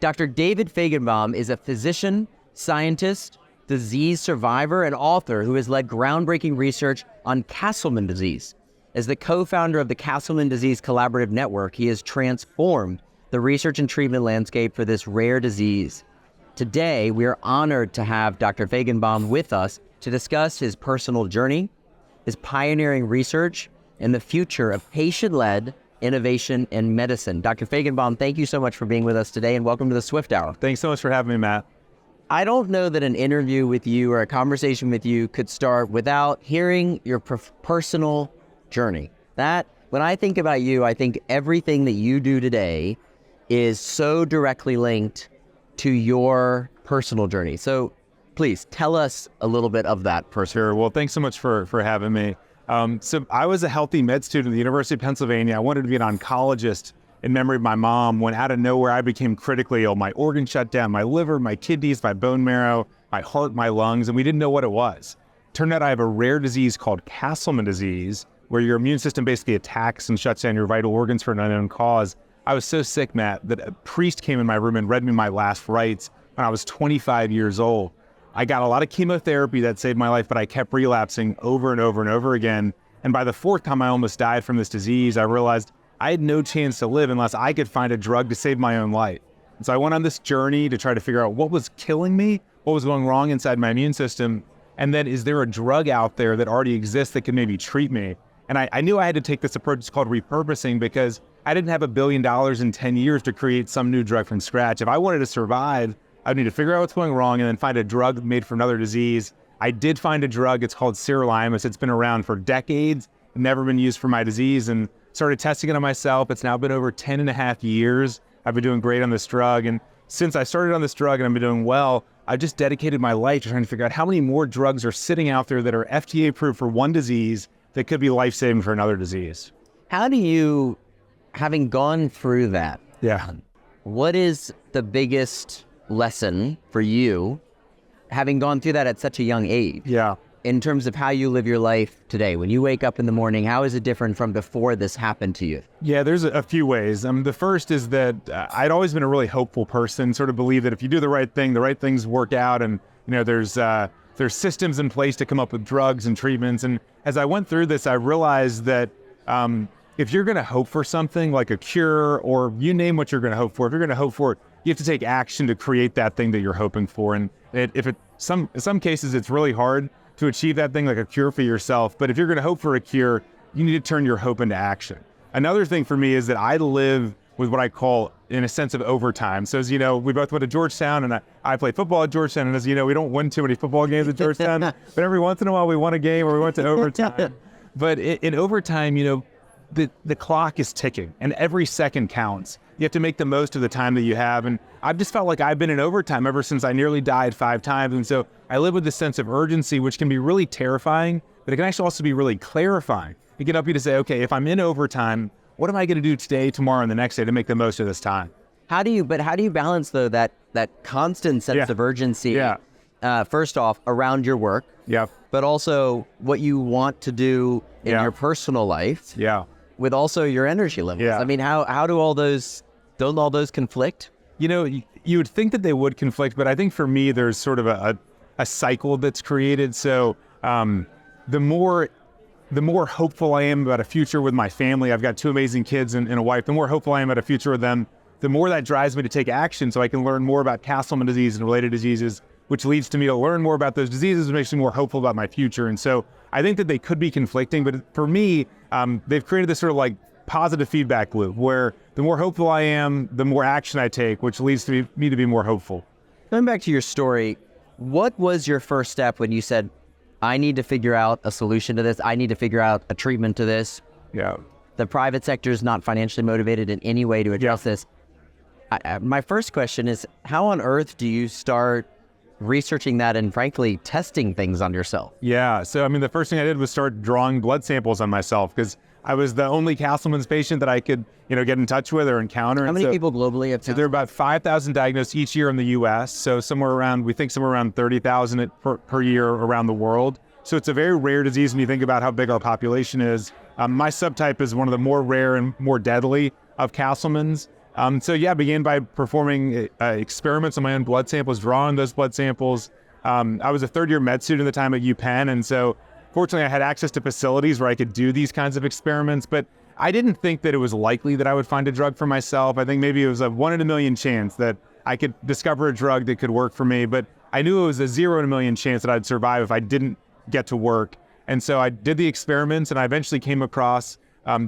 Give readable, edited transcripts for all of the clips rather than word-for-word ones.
Dr. David Fajgenbaum is a physician, scientist, disease survivor, and author who has led groundbreaking research on Castleman disease. As the co-founder of the Castleman Disease Collaborative Network, he has transformed the research and treatment landscape for this rare disease. Today, we are honored to have Dr. Fajgenbaum with us to discuss his personal journey, his pioneering research, and the future of patient-led innovation in medicine. Dr. Fajgenbaum, thank you so much for being with us today, and welcome to the Swift Hour. Thanks so much for having me, Matt. I don't know that an interview with you or a conversation with you could start without hearing your personal journey. That, when I think about you, I think everything that you do today is so directly linked to your personal journey. So please tell us a little bit of that personally. Sure. Well, thanks so much for having me. So I was a healthy med student at the University of Pennsylvania. I wanted to be an oncologist in memory of my mom, when out of nowhere I became critically ill. My organs shut down, my liver, my kidneys, my bone marrow, my heart, my lungs, and we didn't know what it was. Turned out I have a rare disease called Castleman disease, where your immune system basically attacks and shuts down your vital organs for an unknown cause. I was so sick, Matt, that a priest came in my room and read me my last rites when I was 25 years old. I got a lot of chemotherapy that saved my life, but I kept relapsing over and over and over again. And by the fourth time I almost died from this disease, I realized I had no chance to live unless I could find a drug to save my own life. And so I went on this journey to try to figure out what was killing me, what was going wrong inside my immune system, and then is there a drug out there that already exists that could maybe treat me? And I knew I had to take this approach. It's called repurposing, because I didn't have $1 billion in 10 years to create some new drug from scratch. If I wanted to survive, I'd need to figure out what's going wrong and then find a drug made for another disease. I did find a drug. It's called sirolimus. It's been around for decades, never been used for my disease, and started testing it on myself. It's now been over 10 and a half years. I've been doing great on this drug. And since I started on this drug and I've been doing well, I've just dedicated my life to trying to figure out how many more drugs are sitting out there that are FDA approved for one disease that could be life-saving for another disease. How do you, having gone through that, what is the biggest lesson for you, having gone through that at such a young age? In terms of how you live your life today, when you wake up in the morning, how is it different from before this happened to you? Yeah, there's a few ways. The first is that I'd always been a really hopeful person, sort of believe that if you do the right thing, the right things work out, and there's systems in place to come up with drugs and treatments. And as I went through this, I realized that if you're going to hope for something like a cure, or you name what you're going to hope for, if you're going to hope for it, you have to take action to create that thing that you're hoping for. And in some cases, it's really hard to achieve that thing, like a cure for yourself. But if you're going to hope for a cure, you need to turn your hope into action. Another thing for me is that I live with what I call, in a sense, of overtime. So as you know, we both went to Georgetown, and I played football at Georgetown. And as you know, we don't win too many football games at Georgetown, but every once in a while we won a game or we went to overtime. But in overtime, the clock is ticking and every second counts. You have to make the most of the time that you have. And I've just felt like I've been in overtime ever since I nearly died 5 times. And so I live with this sense of urgency, which can be really terrifying, but it can actually also be really clarifying. It can help you to say, okay, if I'm in overtime, what am I going to do today, tomorrow, and the next day to make the most of this time? How do you balance though that constant sense of urgency? First off, around your work. But also what you want to do in your personal life. With also your energy levels. I mean, how do don't all those conflict? You would think that they would conflict, but I think for me, there's sort of a cycle that's created. So the more hopeful I am about a future with my family, I've got 2 amazing kids and a wife, the more hopeful I am about a future with them, the more that drives me to take action so I can learn more about Castleman disease and related diseases, which leads to me to learn more about those diseases, which makes me more hopeful about my future. And so I think that they could be conflicting, but for me, they've created this sort of like positive feedback loop where the more hopeful I am, the more action I take, which leads to me to be more hopeful. Going back to your story, what was your first step when you said, I need to figure out a solution to this, I need to figure out a treatment to this? The private sector is not financially motivated in any way to address this. My first question is, how on earth do you start researching that and frankly testing things on yourself? So the first thing I did was start drawing blood samples on myself, because I was the only Castleman's patient that I could get in touch with or encounter. How many people globally have? So there are about 5,000 diagnosed each year in the US, so we think somewhere around 30,000 per year around the world. So it's a very rare disease when you think about how big our population is. My subtype is one of the more rare and more deadly of Castleman's. So yeah, I began by performing experiments on my own blood samples, drawing those blood samples. I was a third-year med student at the time at UPenn, and so fortunately I had access to facilities where I could do these kinds of experiments, but I didn't think that it was likely that I would find a drug for myself. I think maybe it was a 1 in a million chance that I could discover a drug that could work for me, but I knew it was a 0 in a million chance that I'd survive if I didn't get to work. And so I did the experiments, and I eventually came across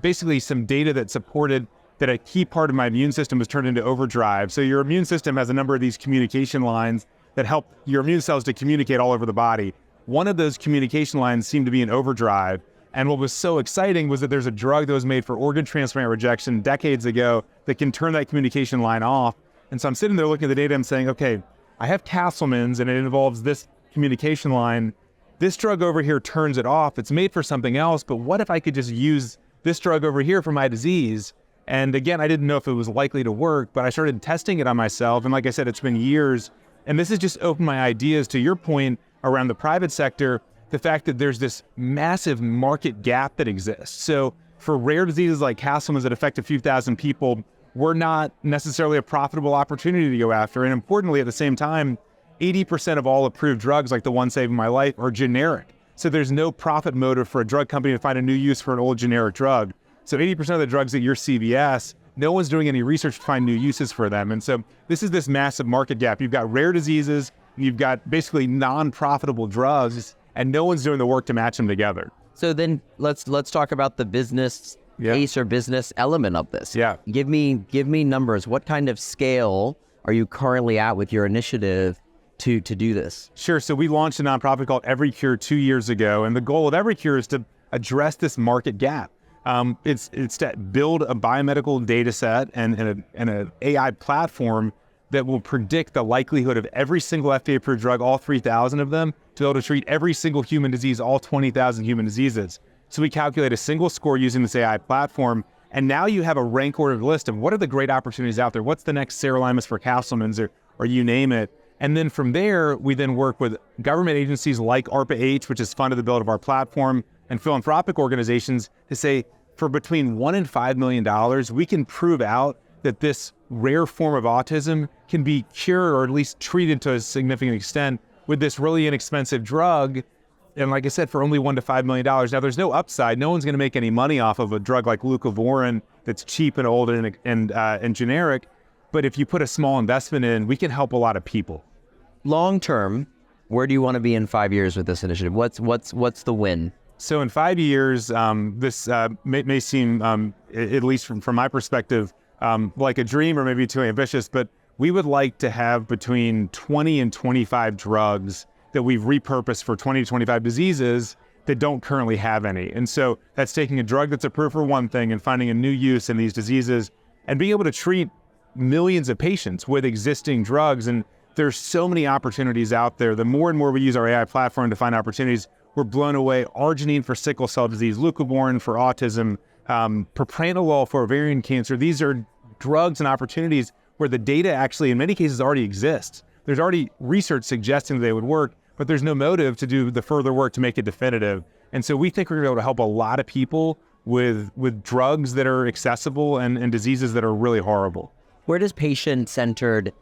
basically some data that supported that a key part of my immune system was turned into overdrive. So your immune system has a number of these communication lines that help your immune cells to communicate all over the body. One of those communication lines seemed to be in overdrive. And what was so exciting was that there's a drug that was made for organ transplant rejection decades ago that can turn that communication line off. And so I'm sitting there looking at the data, I'm saying, okay, I have Castleman's and it involves this communication line. This drug over here turns it off. It's made for something else, but what if I could just use this drug over here for my disease? And again, I didn't know if it was likely to work, but I started testing it on myself. And like I said, it's been years. And this has just opened my ideas to your point around the private sector, the fact that there's this massive market gap that exists. So for rare diseases like Castleman's that affect a few thousand people, we're not necessarily a profitable opportunity to go after. And importantly, at the same time, 80% of all approved drugs, like the one saving my life, are generic. So there's no profit motive for a drug company to find a new use for an old generic drug. So 80% of the drugs at your CVS, no one's doing any research to find new uses for them. And so this is this massive market gap. You've got rare diseases, you've got basically non-profitable drugs, and no one's doing the work to match them together. So then let's talk about the business case or business element of this. Yeah. Give me numbers. What kind of scale are you currently at with your initiative to do this? Sure. So we launched a nonprofit called Every Cure 2 years ago, and the goal of Every Cure is to address this market gap. It's to build a biomedical data set and an AI platform that will predict the likelihood of every single FDA-approved drug, all 3,000 of them, to be able to treat every single human disease, all 20,000 human diseases. So we calculate a single score using this AI platform, and now you have a rank ordered list of what are the great opportunities out there, what's the next sirolimus for Castleman's, or you name it. And then from there, we then work with government agencies like ARPA-H, which has funded the build of our platform, and philanthropic organizations to say, for between $1 and $5 million, we can prove out that this rare form of autism can be cured or at least treated to a significant extent with this really inexpensive drug. And like I said, for only $1 to $5 million. Now, there's no upside. No one's going to make any money off of a drug like leucovorin that's cheap and old and generic. But if you put a small investment in, we can help a lot of people. Long term, where do you want to be in 5 years with this initiative? What's the win? So in 5 years, this may seem, at least from my perspective, like a dream or maybe too ambitious, but we would like to have between 20 and 25 drugs that we've repurposed for 20 to 25 diseases that don't currently have any. And so that's taking a drug that's approved for one thing and finding a new use in these diseases and being able to treat millions of patients with existing drugs. And there's so many opportunities out there. The more and more we use our AI platform to find opportunities, we're blown away. Arginine for sickle cell disease, leucovorin for autism, propranolol for ovarian cancer. These are drugs and opportunities where the data actually, in many cases, already exists. There's already research suggesting that they would work, but there's no motive to do the further work to make it definitive. And so we think we're going to be able to help a lot of people with drugs that are accessible and diseases that are really horrible. Where does patient-centered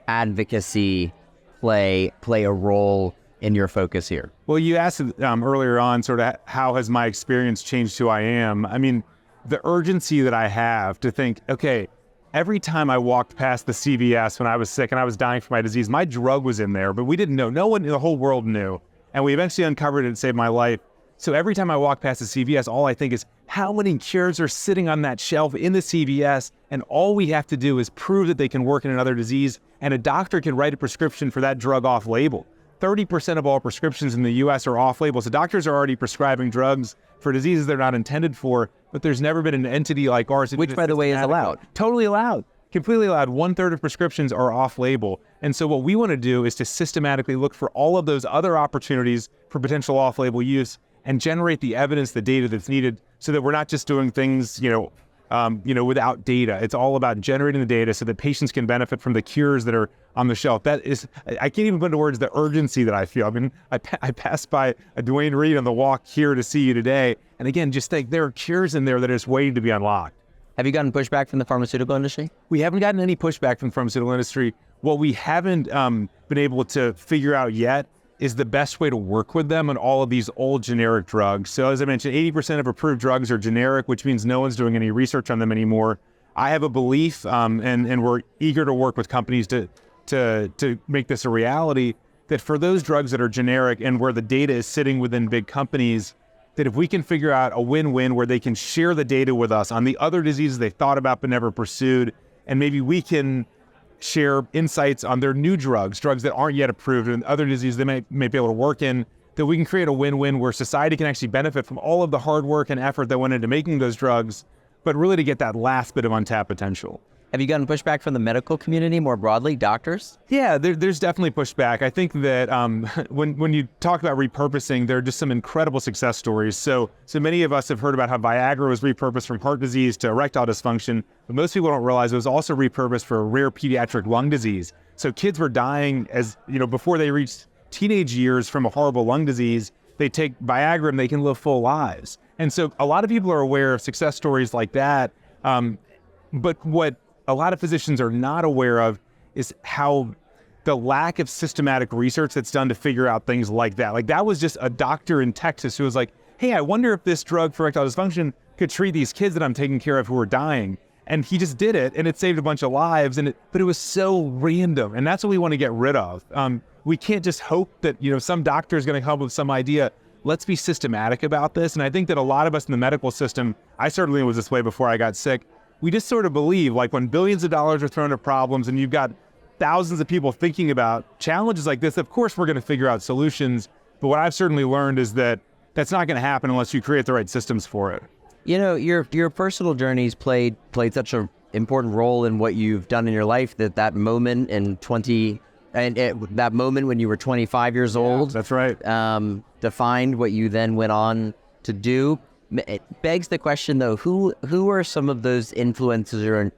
advocacy play a role in your focus here? Well, you asked earlier on sort of how has my experience changed who I am. I mean, the urgency that I have to think, okay, every time I walked past the CVS when I was sick and I was dying for my disease, my drug was in there, but we didn't know. No one in the whole world knew. And we eventually uncovered it and saved my life. So every time I walk past the CVS, all I think is how many cures are sitting on that shelf in the CVS, and all we have to do is prove that they can work in another disease, and a doctor can write a prescription for that drug off-label. 30% of all prescriptions in the US are off-label. So doctors are already prescribing drugs for diseases they're not intended for, but there's never been an entity like ours. Which, by the way, is allowed. Totally allowed. Completely allowed. 1/3 of prescriptions are off-label. And so what we want to do is to systematically look for all of those other opportunities for potential off-label use and generate the evidence, the data that's needed so that we're not just doing things, without data. It's all about generating the data so that patients can benefit from the cures that are on the shelf. That is, I can't even put into words the urgency that I feel. I mean, I passed by a Dwayne Reed on the walk here to see you today. And again, just think there are cures in there that are just waiting to be unlocked. Have you gotten pushback from the pharmaceutical industry? We haven't gotten any pushback from the pharmaceutical industry. What we haven't been able to figure out yet is the best way to work with them on all of these old generic drugs. So as I mentioned, 80% of approved drugs are generic, which means no one's doing any research on them anymore. I have a belief, and we're eager to work with companies to make this a reality, that for those drugs that are generic and where the data is sitting within big companies, that if we can figure out a win-win where they can share the data with us on the other diseases they thought about but never pursued, and maybe we can share insights on their new drugs that aren't yet approved and other diseases they may be able to work in, that we can create a win-win where society can actually benefit from all of the hard work and effort that went into making those drugs, but really to get that last bit of untapped potential. Have you gotten pushback from the medical community more broadly, doctors? Yeah, there's definitely pushback. I think that when you talk about repurposing, there are just some incredible success stories. So many of us have heard about how Viagra was repurposed from heart disease to erectile dysfunction, but most people don't realize it was also repurposed for a rare pediatric lung disease. So kids were dying before they reached teenage years from a horrible lung disease. They take Viagra and they can live full lives. And so a lot of people are aware of success stories like that. But what a lot of physicians are not aware of is how the lack of systematic research that's done to figure out things like that. Like that was just a doctor in Texas who was like, hey, I wonder if this drug for erectile dysfunction could treat these kids that I'm taking care of who are dying. And he just did it, and it saved a bunch of lives. But it was so random, and that's what we want to get rid of. We can't just hope that some doctor is going to come up with some idea. Let's be systematic about this. And I think that a lot of us in the medical system, I certainly was this way before I got sick, we just sort of believe, like when billions of dollars are thrown at problems and you've got thousands of people thinking about challenges like this, of course we're going to figure out solutions. But what I've certainly learned is that that's not going to happen unless you create the right systems for it. Your personal journeys played such an important role in what you've done in your life, that moment that moment when you were 25 years old. That's right. Defined what you then went on to do. It begs the question, though, who are some of those influencers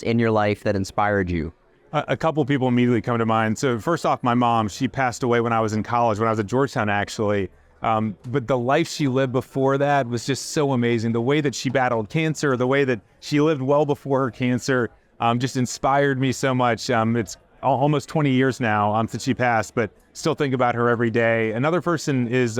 in your life that inspired you? A couple people immediately come to mind. So first off, my mom, she passed away when I was in college, when I was at Georgetown, actually. But the life she lived before that was just so amazing. The way that she battled cancer, the way that she lived well before her cancer, just inspired me so much. It's almost 20 years now since she passed, but still think about her every day. Another person is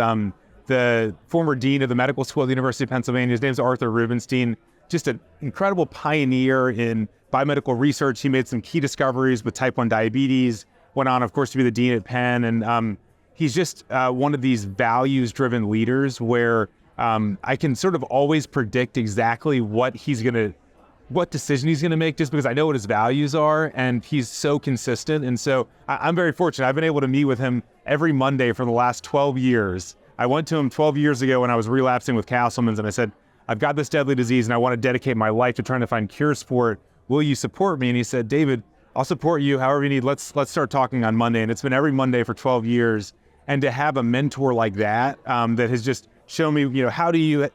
the former dean of the medical school at the University of Pennsylvania. His name's Arthur Rubenstein, just an incredible pioneer in biomedical research. He made some key discoveries with type 1 diabetes, went on, of course, to be the dean at Penn. And he's just one of these values-driven leaders where I can sort of always predict exactly what decision he's going to make just because I know what his values are, and he's so consistent. And so I'm very fortunate. I've been able to meet with him every Monday for the last 12 years. I went to him 12 years ago when I was relapsing with Castleman's, and I said, I've got this deadly disease and I want to dedicate my life to trying to find cures for it. Will you support me? And he said, David, I'll support you however you need. Let's start talking on Monday. And it's been every Monday for 12 years. And to have a mentor like that, that has just shown me, how do you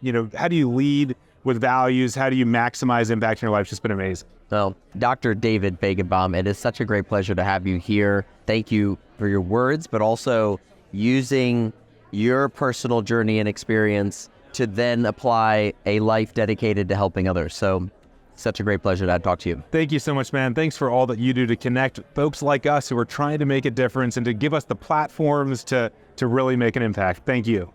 lead with values? How do you maximize impact in your life? It's just been amazing. Well, Dr. David Fajgenbaum, it is such a great pleasure to have you here. Thank you for your words, but also using your personal journey and experience to then apply a life dedicated to helping others. So such a great pleasure to talk to you. Thank you so much, man. Thanks for all that you do to connect folks like us who are trying to make a difference and to give us the platforms to really make an impact. Thank you.